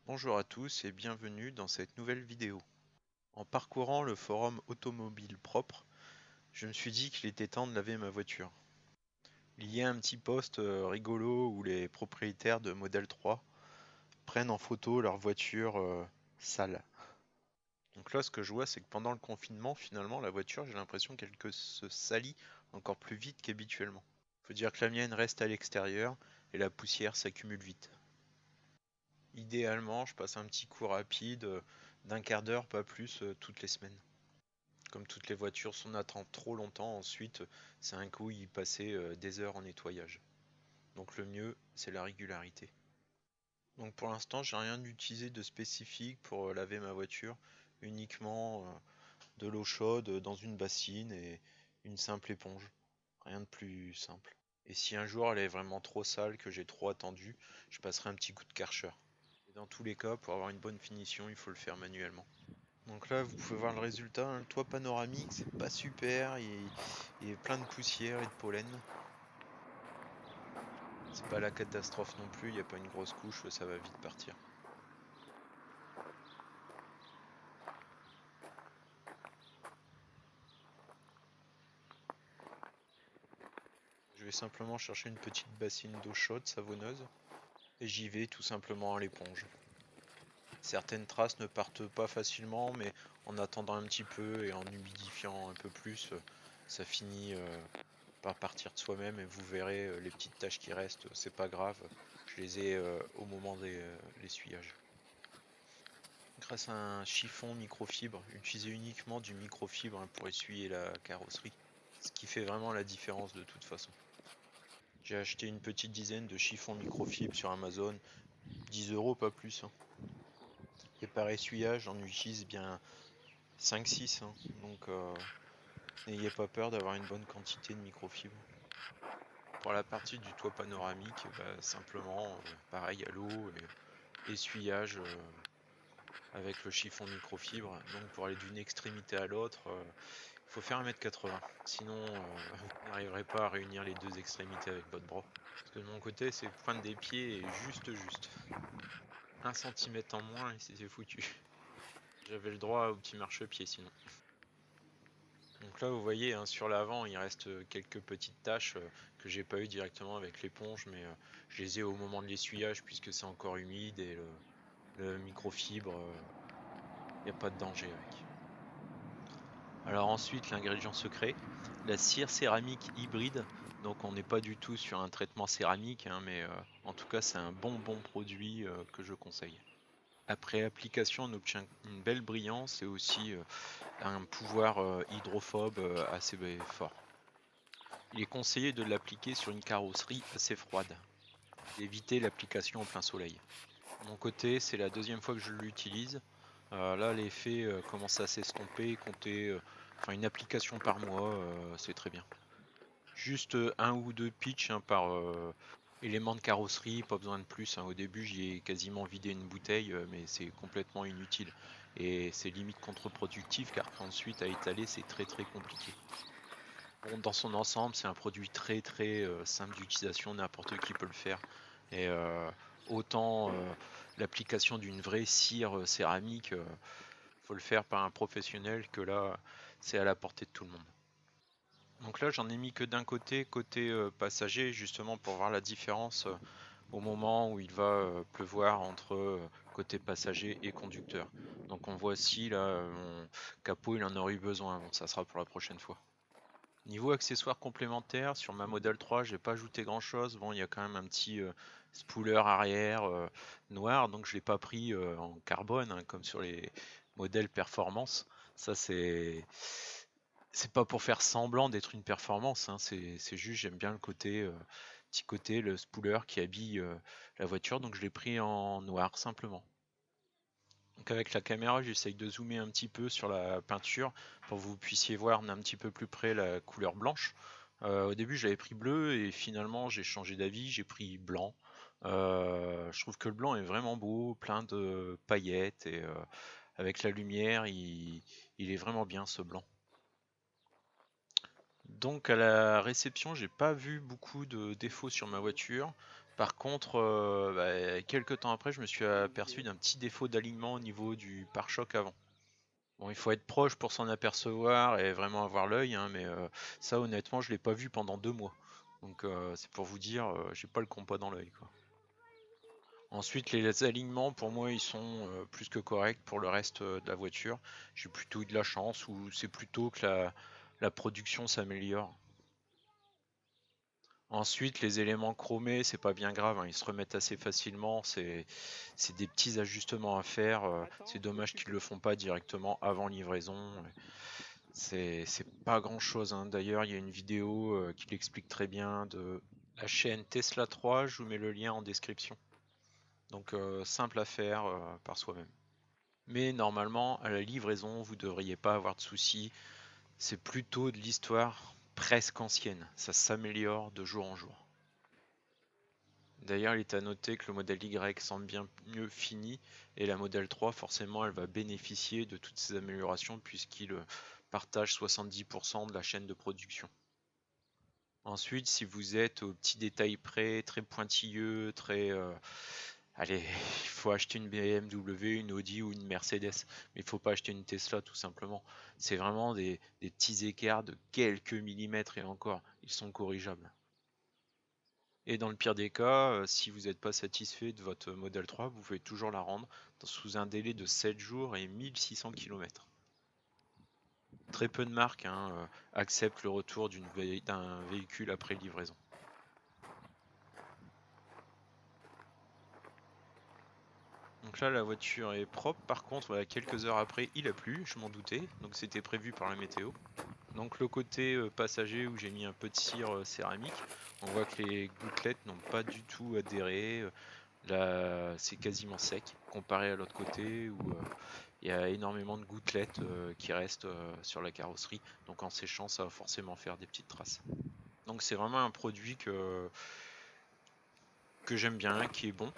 Bonjour à tous et bienvenue dans cette nouvelle vidéo. En parcourant le forum Automobile Propre, je me suis dit qu'il était temps de laver ma voiture. Il y a un petit post rigolo où les propriétaires de Model 3 prennent en photo leur voiture sale. Donc là, ce que je vois, c'est que pendant le confinement, finalement, la voiture, j'ai l'impression qu'elle se salit encore plus vite qu'habituellement. Faut dire que la mienne reste à l'extérieur et la poussière s'accumule vite. Idéalement, je passe un petit coup rapide d'un quart d'heure, pas plus, toutes les semaines. Comme toutes les voitures, si on attend trop longtemps, ensuite, c'est un coup y passer des heures en nettoyage. Donc le mieux, c'est la régularité. Donc pour l'instant, j'ai rien utilisé de spécifique pour laver ma voiture, uniquement de l'eau chaude dans une bassine et une simple éponge. Rien de plus simple. Et si un jour elle est vraiment trop sale, que j'ai trop attendu, je passerai un petit coup de Karcher. Et dans tous les cas, pour avoir une bonne finition, il faut le faire manuellement. Donc là, vous pouvez voir le résultat, hein. Le toit panoramique, c'est pas super, il y a plein de poussière et de pollen. C'est pas la catastrophe non plus, il n'y a pas une grosse couche, ça va vite partir. Je vais simplement chercher une petite bassine d'eau chaude, savonneuse, et j'y vais tout simplement à l'éponge. Certaines traces ne partent pas facilement, mais en attendant un petit peu et en humidifiant un peu plus, ça finit par partir de soi-même et vous verrez les petites taches qui restent, c'est pas grave, je les ai au moment de l'essuyage. Grâce à un chiffon microfibre, utilisez uniquement du microfibre pour essuyer la carrosserie, ce qui fait vraiment la différence de toute façon. J'ai acheté une petite dizaine de chiffons microfibre sur Amazon, 10 euros pas plus. Et par essuyage, j'en utilise bien 5-6, donc n'ayez pas peur d'avoir une bonne quantité de microfibre. Pour la partie du toit panoramique, simplement pareil à l'eau et essuyage avec le chiffon microfibre. Donc pour aller d'une extrémité à l'autre, il faut faire 1,80 m. Sinon, vous n'arriverez pas à réunir les deux extrémités avec votre bras. Parce que de mon côté, c'est pointe des pieds et juste. 1 cm en moins et c'est foutu. J'avais le droit au petit marchepied sinon. Donc là, vous voyez, hein, sur l'avant, il reste quelques petites taches que j'ai pas eu directement avec l'éponge, mais je les ai au moment de l'essuyage puisque c'est encore humide et le microfibre, il n'y a pas de danger avec. Alors ensuite, l'ingrédient secret, la cire céramique hybride. Donc on n'est pas du tout sur un traitement céramique, hein, mais en tout cas c'est un bon produit que je conseille. Après application, on obtient une belle brillance et aussi un pouvoir hydrophobe assez fort. Il est conseillé de l'appliquer sur une carrosserie assez froide, d'éviter l'application en plein soleil. De mon côté, c'est la deuxième fois que je l'utilise. Là, l'effet commence à s'estomper, compter une application par mois, c'est très bien. Juste un ou deux pitchs par élément de carrosserie, pas besoin de plus. Au début, j'y ai quasiment vidé une bouteille, mais c'est complètement inutile. Et c'est limite contre-productif car ensuite à étaler, c'est très compliqué. Bon, dans son ensemble, c'est un produit très simple d'utilisation, n'importe qui peut le faire. Et autant l'application d'une vraie cire céramique, faut le faire par un professionnel que là, c'est à la portée de tout le monde. Donc là, j'en ai mis que d'un côté, côté passager, justement pour voir la différence au moment où il va pleuvoir entre côté passager et conducteur. Donc on voit si là, mon capot, il en aurait eu besoin. Bon, ça sera pour la prochaine fois. Niveau accessoires complémentaires, sur ma Model 3, j'ai pas ajouté grand chose. Bon, il y a quand même un petit spoiler arrière noir, donc je l'ai pas pris en carbone, hein, comme sur les modèles performance. Ça, c'est pas pour faire semblant d'être une performance, hein, c'est juste, j'aime bien le côté, petit côté, le spoiler qui habille la voiture, donc je l'ai pris en noir simplement. Donc avec la caméra, j'essaye de zoomer un petit peu sur la peinture pour que vous puissiez voir d'un petit peu plus près la couleur blanche. Au début, j'avais pris bleu et finalement, j'ai changé d'avis, j'ai pris blanc. Je trouve que le blanc est vraiment beau, plein de paillettes et avec la lumière, il est vraiment bien ce blanc. Donc à la réception, j'ai pas vu beaucoup de défauts sur ma voiture. Par contre, quelques temps après, je me suis aperçu d'un petit défaut d'alignement au niveau du pare-choc avant. Bon, il faut être proche pour s'en apercevoir et vraiment avoir l'œil, hein, mais ça honnêtement, je l'ai pas vu pendant 2 mois. Donc c'est pour vous dire, j'ai pas le compas dans l'œil, quoi. Ensuite, les alignements, pour moi, ils sont plus que corrects pour le reste de la voiture. J'ai plutôt eu de la chance, ou c'est plutôt que la production s'améliore. Ensuite, les éléments chromés, c'est pas bien grave, hein, ils se remettent assez facilement. C'est des petits ajustements à faire. C'est dommage qu'ils le font pas directement avant livraison. C'est pas grand chose, hein. D'ailleurs, il y a une vidéo qui l'explique très bien de la chaîne Tesla 3. Je vous mets le lien en description. Donc, simple à faire par soi-même. Mais normalement, à la livraison, vous devriez pas avoir de soucis. C'est plutôt de l'histoire presque ancienne. Ça s'améliore de jour en jour. D'ailleurs, il est à noter que le modèle Y semble bien mieux fini et la modèle 3, forcément, elle va bénéficier de toutes ces améliorations puisqu'il partage 70% de la chaîne de production. Ensuite, si vous êtes aux petits détails près, très pointilleux, allez, il faut acheter une BMW, une Audi ou une Mercedes, mais il ne faut pas acheter une Tesla tout simplement. C'est vraiment des petits écarts de quelques millimètres et encore, ils sont corrigeables. Et dans le pire des cas, si vous n'êtes pas satisfait de votre modèle 3, vous pouvez toujours la rendre sous un délai de 7 jours et 1600 km. Très peu de marques acceptent le retour d'un véhicule après livraison. Donc là, la voiture est propre. Par contre, quelques heures après, il a plu, je m'en doutais. Donc c'était prévu par la météo. Donc le côté passager où j'ai mis un peu de cire céramique, on voit que les gouttelettes n'ont pas du tout adhéré. Là, c'est quasiment sec comparé à l'autre côté où il y a énormément de gouttelettes qui restent sur la carrosserie. Donc en séchant, ça va forcément faire des petites traces. Donc c'est vraiment un produit que j'aime bien, qui est bon.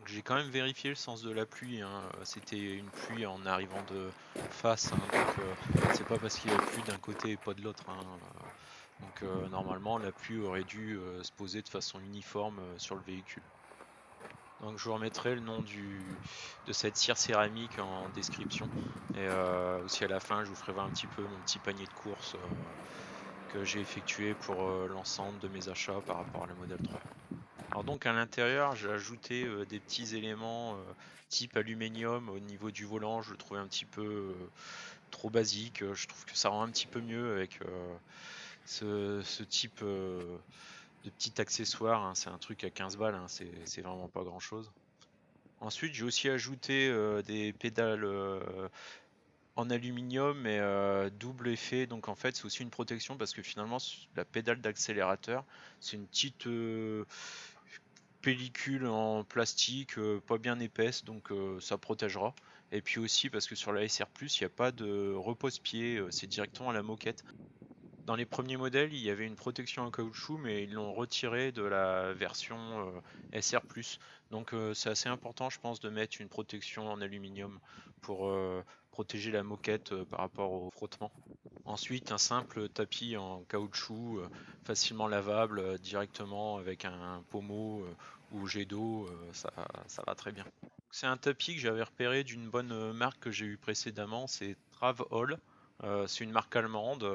J'ai quand même vérifié le sens de la pluie, hein. C'était une pluie en arrivant de face, hein, donc c'est pas parce qu'il a plu d'un côté et pas de l'autre, hein. Donc normalement la pluie aurait dû se poser de façon uniforme sur le véhicule. Donc je vous remettrai le nom de cette cire céramique en description. Et aussi à la fin je vous ferai voir un petit peu mon petit panier de courses que j'ai effectué pour l'ensemble de mes achats par rapport à la modèle 3. Alors donc à l'intérieur j'ai ajouté des petits éléments type aluminium au niveau du volant. Je le trouvais un petit peu trop basique. Je trouve que ça rend un petit peu mieux avec ce type de petit accessoire, hein. C'est un truc à 15 balles, hein. C'est vraiment pas grand chose. Ensuite j'ai aussi ajouté des pédales en aluminium mais double effet. Donc en fait c'est aussi une protection parce que finalement la pédale d'accélérateur c'est une petite pellicule en plastique pas bien épaisse, donc ça protégera. Et puis aussi parce que sur la SR+, il n'y a pas de repose-pied, c'est directement à la moquette. Dans les premiers modèles, il y avait une protection en caoutchouc, mais ils l'ont retiré de la version SR+. Donc c'est assez important, je pense, de mettre une protection en aluminium pour protéger la moquette par rapport au frottement. Ensuite, un simple tapis en caoutchouc facilement lavable directement avec un pommeau ou jet d'eau, ça va très bien. C'est un tapis que j'avais repéré d'une bonne marque que j'ai eu précédemment, c'est Travhall. C'est une marque allemande,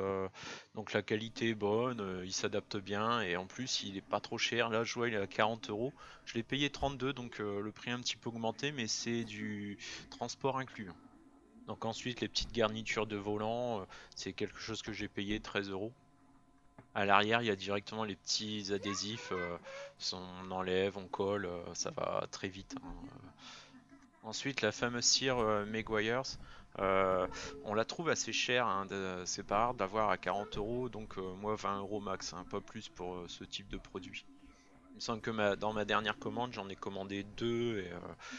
donc la qualité est bonne, il s'adapte bien et en plus il est pas trop cher. Là je vois il est à 40 €, je l'ai payé 32, donc le prix est un petit peu augmenté, mais c'est du transport inclus. Donc ensuite les petites garnitures de volant, c'est quelque chose que j'ai payé 13 €. À l'arrière il y a directement les petits adhésifs, on enlève, on colle, ça va très vite, hein. Ensuite la fameuse cire Meguiar's, on la trouve assez chère, hein, c'est pas rare d'avoir à 40 €, donc moi 20 € max, hein, pas plus pour ce type de produit. Il me semble que dans ma dernière commande j'en ai commandé deux et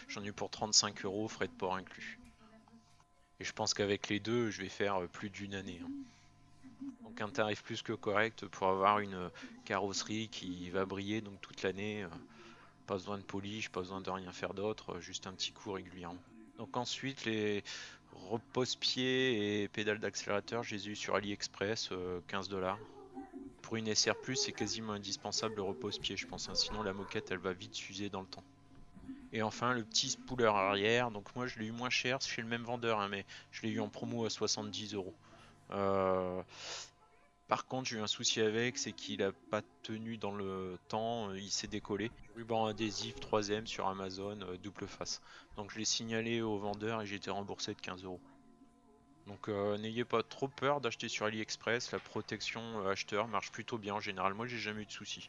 j'en ai eu pour 35 €, frais de port inclus. Et je pense qu'avec les deux, je vais faire plus d'une année, hein. Donc un tarif plus que correct pour avoir une carrosserie qui va briller donc toute l'année. Pas besoin de polish, pas besoin de rien faire d'autre, juste un petit coup régulièrement. Donc ensuite les repose-pieds et pédales d'accélérateur, j'ai eu sur AliExpress, 15 $. Pour une SR+, c'est quasiment indispensable le repose-pied, je pense, hein, sinon la moquette elle va vite s'user dans le temps. Et enfin le petit spoiler arrière, donc moi je l'ai eu moins cher chez le même vendeur, hein, mais je l'ai eu en promo à 70 euros. Par contre, j'ai eu un souci avec, c'est qu'il a pas tenu dans le temps, il s'est décollé. Ruban adhésif 3ème sur Amazon, double face. Donc je l'ai signalé au vendeur et j'ai été remboursé de 15 euros. Donc n'ayez pas trop peur d'acheter sur AliExpress, la protection acheteur marche plutôt bien en général, moi j'ai jamais eu de soucis.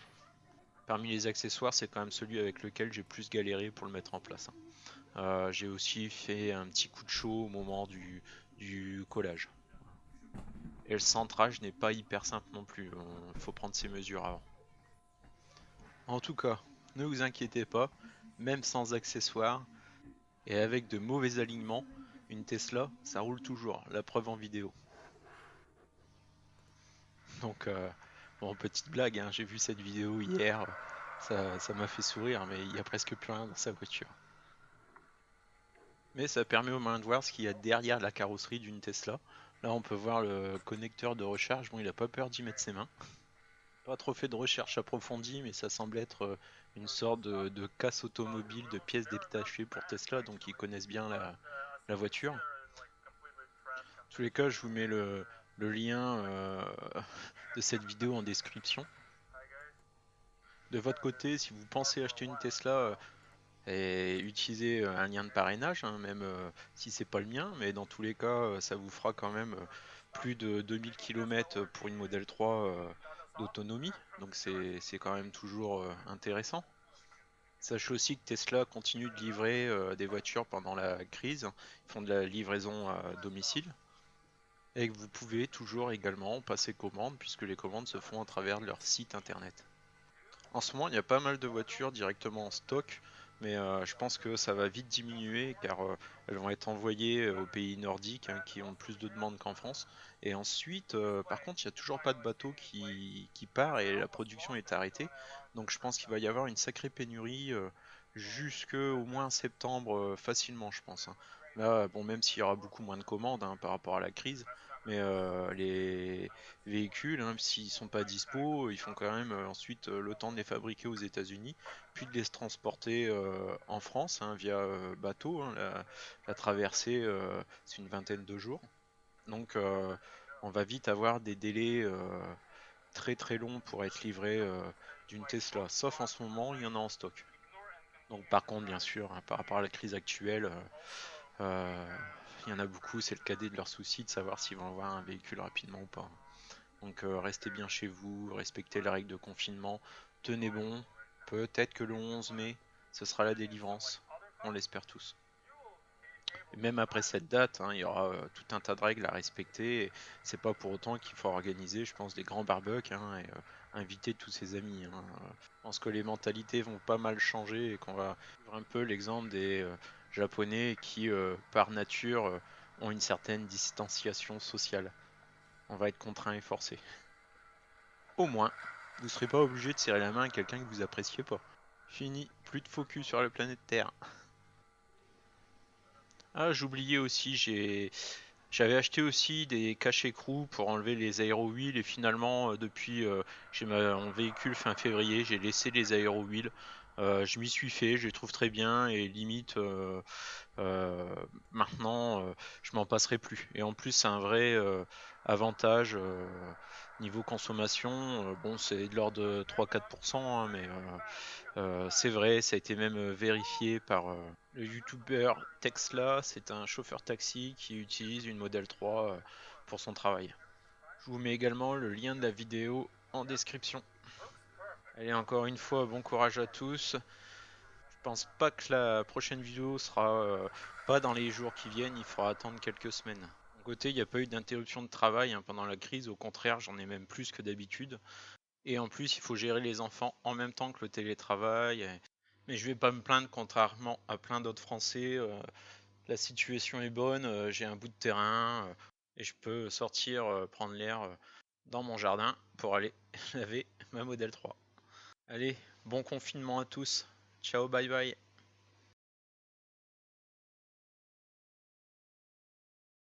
Parmi les accessoires, c'est quand même celui avec lequel j'ai plus galéré pour le mettre en place, hein. J'ai aussi fait un petit coup de chaud au moment du collage. Et le centrage n'est pas hyper simple non plus, il faut prendre ses mesures avant. En tout cas, ne vous inquiétez pas, même sans accessoires et avec de mauvais alignements, une Tesla, ça roule toujours, la preuve en vidéo. Donc, bon, petite blague, hein, j'ai vu cette vidéo hier, ça m'a fait sourire, mais il n'y a presque plus rien dans sa voiture. Mais ça permet au moins de voir ce qu'il y a derrière la carrosserie d'une Tesla. Là, on peut voir le connecteur de recharge, bon, il n'a pas peur d'y mettre ses mains. Pas trop fait de recherche approfondie, mais ça semble être une sorte de casse automobile de pièces détachées pour Tesla, donc ils connaissent bien la voiture. En tous les cas, je vous mets le lien de cette vidéo en description. De votre côté, si vous pensez acheter une Tesla et utiliser un lien de parrainage, hein, même si c'est pas le mien, mais dans tous les cas, ça vous fera quand même plus de 2000 km pour une Model 3 d'autonomie, donc c'est quand même toujours intéressant. Sachez aussi que Tesla continue de livrer des voitures pendant la crise, ils font de la livraison à domicile, et que vous pouvez toujours également passer commande, puisque les commandes se font à travers leur site internet. En ce moment, il y a pas mal de voitures directement en stock, mais je pense que ça va vite diminuer car elles vont être envoyées aux pays nordiques, hein, qui ont plus de demandes qu'en France. Et ensuite, par contre, il n'y a toujours pas de bateau qui part et la production est arrêtée. Donc je pense qu'il va y avoir une sacrée pénurie jusqu'au moins septembre facilement, je pense, hein. Là, bon, même s'il y aura beaucoup moins de commandes, hein, par rapport à la crise, mais les véhicules, hein, s'ils sont pas dispo, ils font quand même ensuite le temps de les fabriquer aux États-Unis, puis de les transporter en France, hein, via bateau, hein. La traversée, c'est une vingtaine de jours. Donc on va vite avoir des délais très très longs pour être livré d'une Tesla. Sauf en ce moment, il y en a en stock. Donc par contre, bien sûr, hein, par rapport à la crise actuelle, il y en a beaucoup, c'est le cadet de leur souci de savoir s'ils vont avoir un véhicule rapidement ou pas. Donc restez bien chez vous, respectez les règles de confinement, tenez bon. Peut-être que le 11 mai, ce sera la délivrance. On l'espère tous. Et même après cette date, hein, il y aura tout un tas de règles à respecter. C'est pas pour autant qu'il faut organiser, je pense, des grands barbecues, hein, et inviter tous ses amis, hein. Je pense que les mentalités vont pas mal changer et qu'on va suivre un peu l'exemple des Japonais qui, par nature, ont une certaine distanciation sociale. On va être contraint et forcé. Au moins, vous ne serez pas obligé de serrer la main à quelqu'un que vous appréciez pas. Fini, plus de focus sur la planète Terre. Ah, j'oubliais aussi, j'avais acheté aussi des caches-écrous pour enlever les aéro-wheels et finalement, depuis j'ai mon véhicule fin février, j'ai laissé les aéro-wheels. Je m'y suis fait, je les trouve très bien et limite maintenant je m'en passerai plus. Et en plus, c'est un vrai avantage niveau consommation. Bon, c'est de l'ordre de 3-4%, hein, mais c'est vrai, ça a été même vérifié par le youtubeur Texla. C'est un chauffeur taxi qui utilise une Model 3 pour son travail. Je vous mets également le lien de la vidéo en description. Allez, encore une fois, bon courage à tous. Je pense pas que la prochaine vidéo sera pas dans les jours qui viennent, il faudra attendre quelques semaines. De mon côté, il n'y a pas eu d'interruption de travail, hein, pendant la crise, au contraire, j'en ai même plus que d'habitude. Et en plus, il faut gérer les enfants en même temps que le télétravail. Mais je vais pas me plaindre, contrairement à plein d'autres Français. La situation est bonne, j'ai un bout de terrain et je peux sortir prendre l'air dans mon jardin pour aller laver ma Model 3. Allez, bon confinement à tous. Ciao, bye bye.